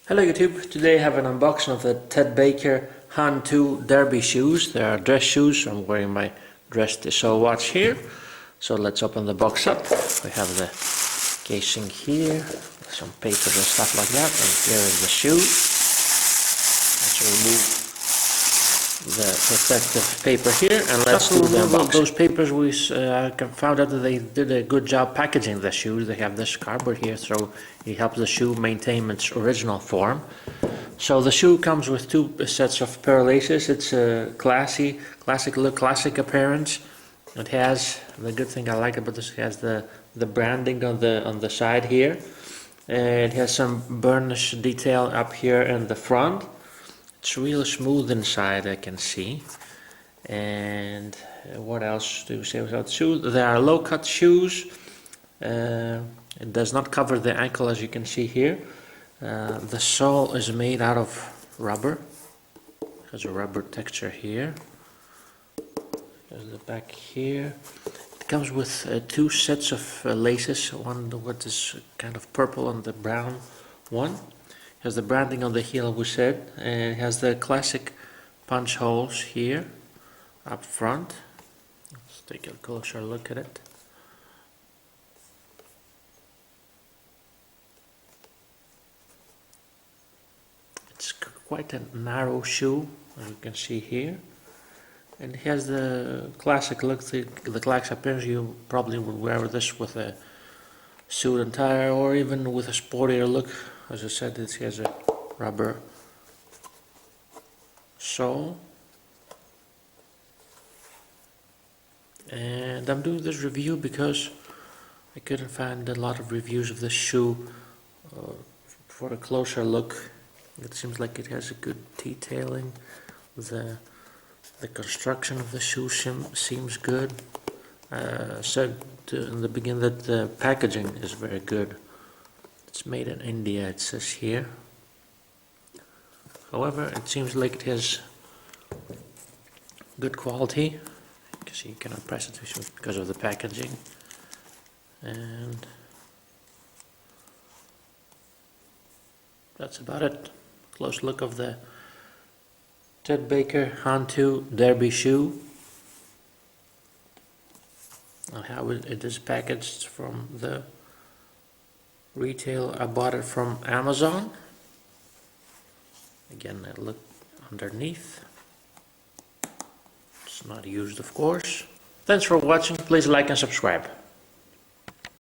Hello YouTube, today I have an unboxing of the Baker Hann II Derby shoes. They are dress shoes. I'm wearing my dress Tissot watch here. So let's open the box up. We have the casing here, some papers and stuff like that, and here is the shoe. Let's remove the protective paper here, and let's do the unboxing. Those papers, we found out that they did a good job packaging the shoes. They have this cardboard here, so it helps the shoe maintain its original form. So the shoe comes with two sets of pearl laces. It's a classic look, classic appearance. It has, the good thing I like about this, it has the branding on the side here. It has some burnish detail up here in the front. It's real smooth inside, I can see. And what else do we say about the shoe? They are low-cut shoes. It does not cover the ankle, as you can see here. The sole is made out of rubber. There's a rubber texture here. There's the back here. It comes with two sets of laces. One what is kind of purple and the brown one. It has the branding on the heel, we said, and it has the classic punch holes here up front. Let's take a closer look at it. It's quite a narrow shoe, as you can see here, and it has the classic look, the classic appearance. You probably would wear this with a suit and tie, or even with a sportier look. As I said, it has a rubber sole. And I'm doing this review because I couldn't find a lot of reviews of this shoe. For a closer look, it seems like it has a good detailing. The construction of the shoe seems good. Said in the beginning that the packaging is very good. It's made in India, it says here. However, it seems like it has good quality. You cannot press it because of the packaging. And that's about it. Close look of the Baker Hann II Derby shoe. And how it is packaged from the retail. I bought it from Amazon. Again, I look underneath. It's not used, of course. Thanks for watching. Please like and subscribe.